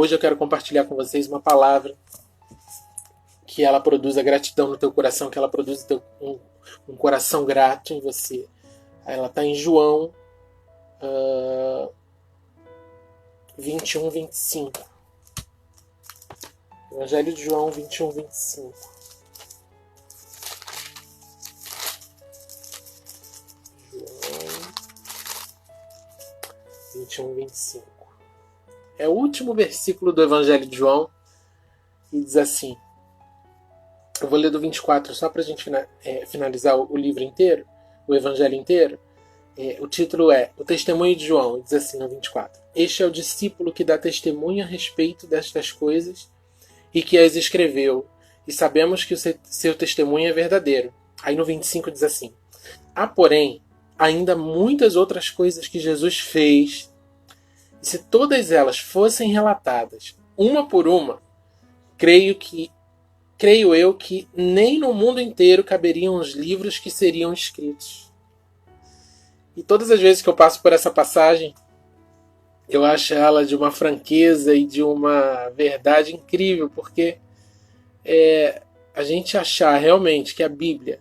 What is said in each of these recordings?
Hoje eu quero compartilhar com vocês uma palavra que ela produza gratidão no teu coração, que ela produza um coração grato em você. Ela está em João 21, 25. Evangelho de João 21, 25. João 21, 25. É o último versículo do Evangelho de João e diz assim. Eu vou ler do 24 só para a gente finalizar o livro inteiro, o Evangelho inteiro. O título é O Testemunho de João, e diz assim no 24. Este é o discípulo que dá testemunho a respeito destas coisas e que as escreveu, e sabemos que o seu testemunho é verdadeiro. Aí no 25 diz assim. Há, porém, ainda muitas outras coisas que Jesus fez, e se todas elas fossem relatadas, uma por uma, creio eu que nem no mundo inteiro caberiam os livros que seriam escritos. E todas as vezes que eu passo por essa passagem, eu acho ela de uma franqueza e de uma verdade incrível, porque a gente achar realmente que a Bíblia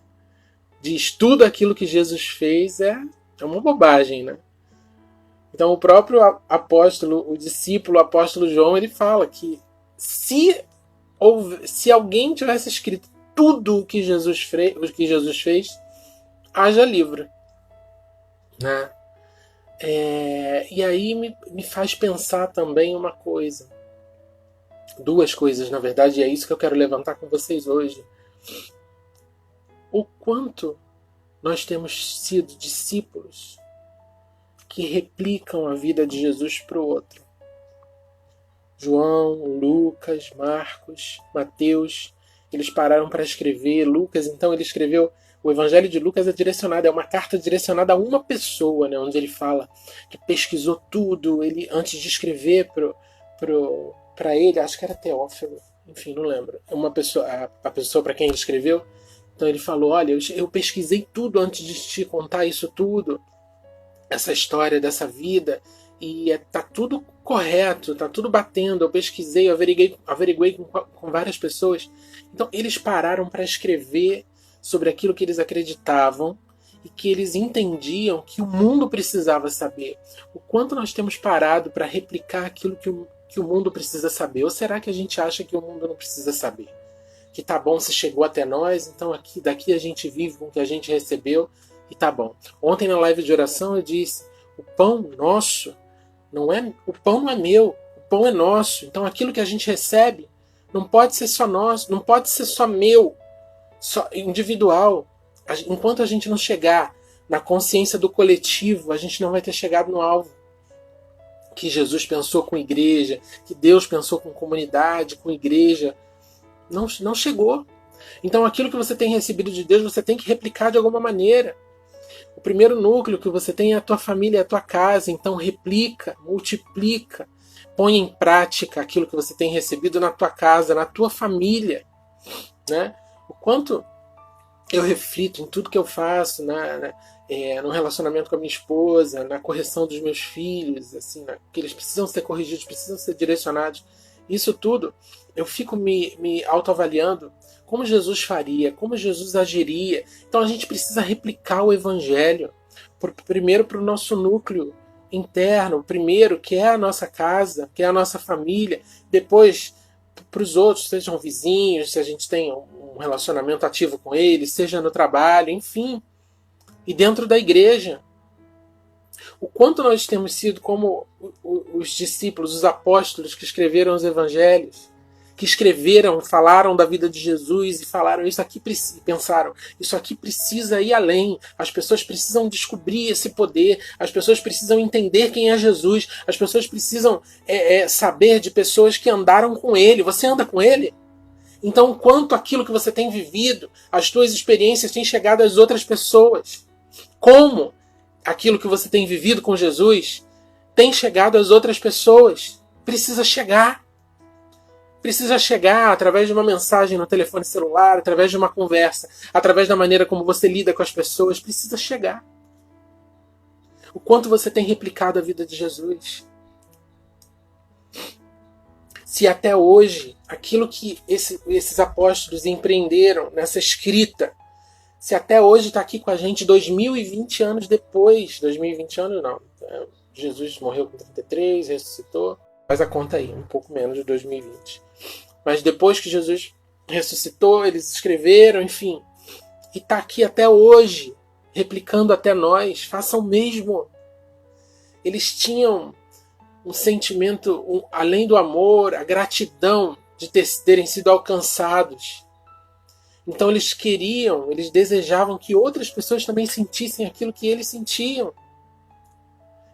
diz tudo aquilo que Jesus fez é uma bobagem, né? Então o próprio apóstolo, o discípulo, o apóstolo João, ele fala que se alguém tivesse escrito tudo o que Jesus fez, haja livro. Né? E aí me faz pensar também uma coisa. Duas coisas, na verdade, e é isso que eu quero levantar com vocês hoje. O quanto nós temos sido discípulos que replicam a vida de Jesus para o outro. João, Lucas, Marcos, Mateus, eles pararam para escrever. Lucas, então, ele escreveu. O Evangelho de Lucas é uma carta direcionada a uma pessoa, né, onde ele fala que pesquisou tudo. Ele, antes de escrever para ele, acho que era Teófilo, enfim, não lembro. Uma pessoa, a pessoa para quem ele escreveu. Então ele falou: olha, eu pesquisei tudo antes de te contar isso tudo, essa história dessa vida, e tá tudo correto, tá tudo batendo. Eu pesquisei, eu averiguei com várias pessoas. Então eles pararam para escrever sobre aquilo que eles acreditavam e que eles entendiam que o mundo precisava saber. O quanto nós temos parado para replicar aquilo que o mundo precisa saber? Ou será que a gente acha que o mundo não precisa saber? Que tá bom se chegou até nós, então daqui a gente vive com o que a gente recebeu e tá bom. Ontem na live de oração eu disse: o pão nosso o pão não é meu, o pão é nosso. Então aquilo que a gente recebe não pode ser só nosso, não pode ser só meu, só individual. Enquanto a gente não chegar na consciência do coletivo, a gente não vai ter chegado no alvo que Jesus pensou com igreja, que Deus pensou com comunidade, com igreja. Não chegou. Então aquilo que você tem recebido de Deus, você tem que replicar de alguma maneira. O primeiro núcleo que você tem é a tua família, é a tua casa. Então replica, multiplica, põe em prática aquilo que você tem recebido na tua casa, na tua família. Né? O quanto eu reflito em tudo que eu faço, no relacionamento com a minha esposa, na correção dos meus filhos, assim, que eles precisam ser corrigidos, precisam ser direcionados. Isso tudo, eu fico me autoavaliando como Jesus faria, como Jesus agiria. Então a gente precisa replicar o Evangelho, primeiro para o nosso núcleo interno, primeiro que é a nossa casa, que é a nossa família, depois para os outros, sejam vizinhos, se a gente tem um relacionamento ativo com eles, seja no trabalho, enfim, e dentro da igreja. O quanto nós temos sido como os discípulos, os apóstolos que escreveram os evangelhos, que falaram da vida de Jesus e falaram pensaram, isso aqui precisa ir além, as pessoas precisam descobrir esse poder, as pessoas precisam entender quem é Jesus, as pessoas precisam saber de pessoas que andaram com ele. Você anda com ele? Então, quanto aquilo que você tem vivido, as tuas experiências têm chegado às outras pessoas? Como aquilo que você tem vivido com Jesus tem chegado às outras pessoas? Precisa chegar. Precisa chegar através de uma mensagem no telefone celular, através de uma conversa, através da maneira como você lida com as pessoas. Precisa chegar. O quanto você tem replicado a vida de Jesus? Se até hoje, aquilo que esses apóstolos empreenderam nessa escrita, se até hoje está aqui com a gente 2020 anos depois, 2020 anos não, Jesus morreu com 33, ressuscitou, faz a conta aí, um pouco menos de 2020. Mas depois que Jesus ressuscitou, eles escreveram, enfim, e está aqui até hoje, replicando até nós, faça o mesmo. Eles tinham um sentimento, além do amor, a gratidão de terem sido alcançados. Então eles queriam, eles desejavam que outras pessoas também sentissem aquilo que eles sentiam.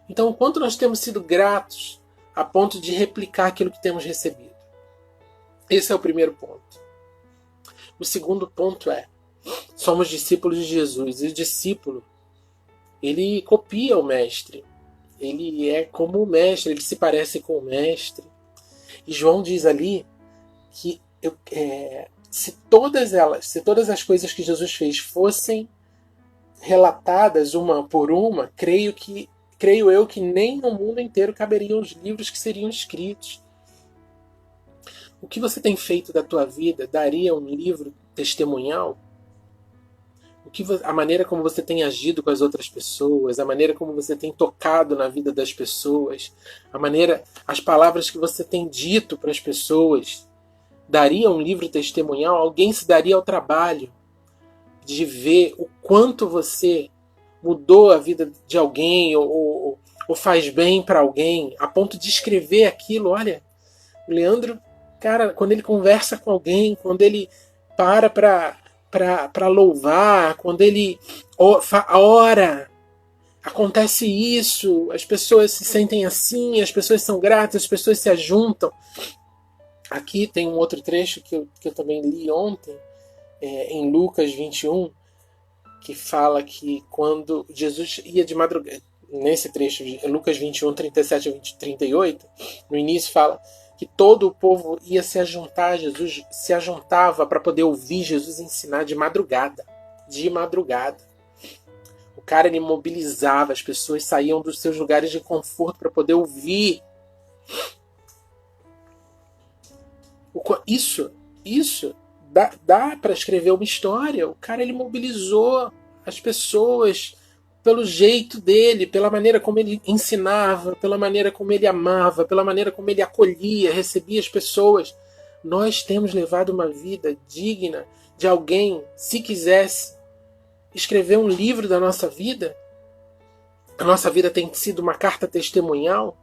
Então, o quanto nós temos sido gratos a ponto de replicar aquilo que temos recebido? Esse é o primeiro ponto. O segundo ponto é, somos discípulos de Jesus. E o discípulo, ele copia o mestre. Ele é como o mestre, ele se parece com o mestre. E João diz ali que se todas as coisas que Jesus fez fossem relatadas uma por uma, creio eu que nem no mundo inteiro caberiam os livros que seriam escritos. O que você tem feito da tua vida daria um livro testemunhal? A maneira como você tem agido com as outras pessoas, a maneira como você tem tocado na vida das pessoas, as palavras que você tem dito para as pessoas, daria um livro testemunhal? Alguém se daria ao trabalho de ver o quanto você mudou a vida de alguém ou faz bem para alguém, a ponto de escrever aquilo? Olha, o Leandro, cara, quando ele conversa com alguém, quando ele para louvar, quando ele ora, acontece isso, as pessoas se sentem assim, as pessoas são gratas, as pessoas se ajuntam. Aqui tem um outro trecho que eu também li ontem, em Lucas 21, que fala que quando Jesus ia de madrugada, nesse trecho, Lucas 21, 37 a 38, no início fala que todo o povo ia se ajuntar a Jesus, se ajuntava para poder ouvir Jesus ensinar de madrugada. De madrugada. O cara, ele mobilizava, as pessoas saíam dos seus lugares de conforto para poder ouvir. Isso dá para escrever uma história. O cara, ele mobilizou as pessoas pelo jeito dele, pela maneira como ele ensinava, pela maneira como ele amava, pela maneira como ele acolhia, recebia as pessoas. Nós temos levado uma vida digna de alguém, se quisesse escrever um livro da nossa vida. A nossa vida tem sido uma carta testemunhal.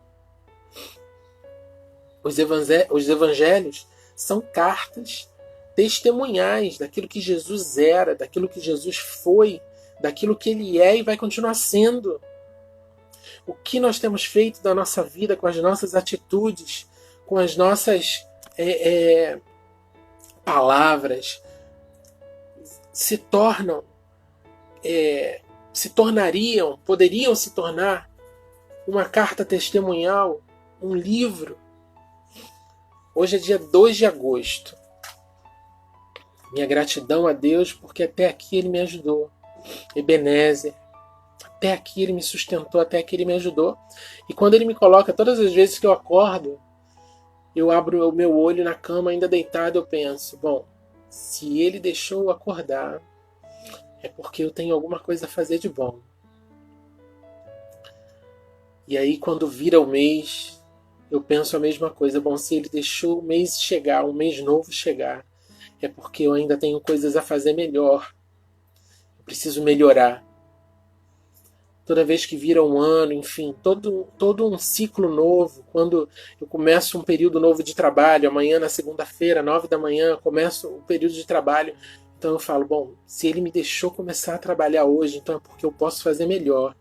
Os evangelhos são cartas testemunhais daquilo que Jesus era, daquilo que Jesus foi, daquilo que ele é e vai continuar sendo. O que nós temos feito da nossa vida com as nossas atitudes, com as nossas palavras, poderiam se tornar uma carta testemunhal, um livro. Hoje é dia 2 de agosto. Minha gratidão a Deus, porque até aqui Ele me ajudou. Ebenezer. Até aqui Ele me sustentou, até aqui Ele me ajudou. E quando Ele me coloca, todas as vezes que eu acordo, eu abro o meu olho na cama, ainda deitado, eu penso, bom, se Ele deixou eu acordar, é porque eu tenho alguma coisa a fazer de bom. E aí, quando vira o mês, eu penso a mesma coisa. Bom, se Ele deixou o mês chegar, um mês novo chegar, é porque eu ainda tenho coisas a fazer melhor. Eu preciso melhorar. Toda vez que vira um ano, enfim, todo um ciclo novo, quando eu começo um período novo de trabalho, amanhã na segunda-feira, 9 da manhã, começo o período de trabalho, então eu falo, bom, se Ele me deixou começar a trabalhar hoje, então é porque eu posso fazer melhor.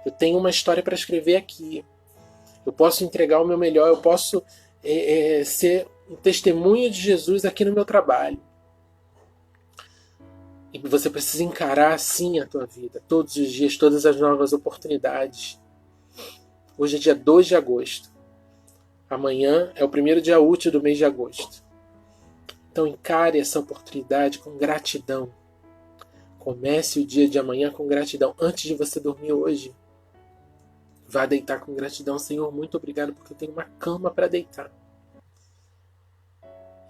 Eu tenho uma história para escrever aqui. Eu posso entregar o meu melhor, eu posso ser um testemunho de Jesus aqui no meu trabalho. E você precisa encarar assim a tua vida, todos os dias, todas as novas oportunidades. Hoje é dia 2 de agosto. Amanhã é o primeiro dia útil do mês de agosto. Então encare essa oportunidade com gratidão. Comece o dia de amanhã com gratidão. Antes de você dormir hoje, vá deitar com gratidão. Senhor, muito obrigado porque eu tenho uma cama para deitar.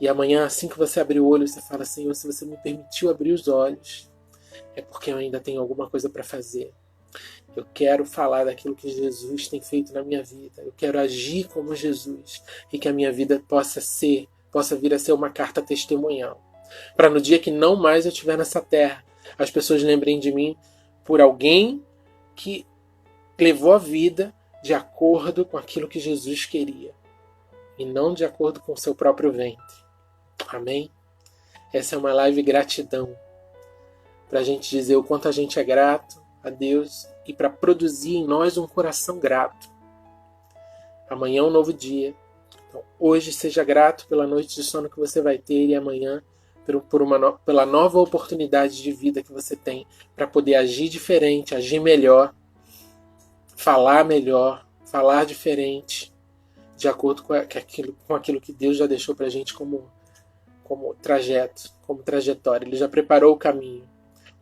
E amanhã, assim que você abrir o olho, você fala: Senhor, se você me permitiu abrir os olhos, é porque eu ainda tenho alguma coisa para fazer. Eu quero falar daquilo que Jesus tem feito na minha vida. Eu quero agir como Jesus. E que a minha vida possa vir a ser uma carta testemunhal. Para no dia que não mais eu estiver nessa terra, as pessoas lembrem de mim por alguém que levou a vida de acordo com aquilo que Jesus queria. E não de acordo com o seu próprio ventre. Amém? Essa é uma live gratidão. Para a gente dizer o quanto a gente é grato a Deus e para produzir em nós um coração grato. Amanhã é um novo dia. Então, hoje seja grato pela noite de sono que você vai ter e amanhã pela nova oportunidade de vida que você tem para poder agir diferente, agir melhor, falar diferente, de acordo com aquilo que Deus já deixou para a gente como trajeto, como trajetória. Ele já preparou o caminho.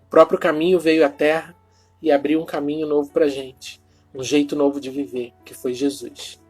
O próprio caminho veio à Terra e abriu um caminho novo para a gente, um jeito novo de viver, que foi Jesus.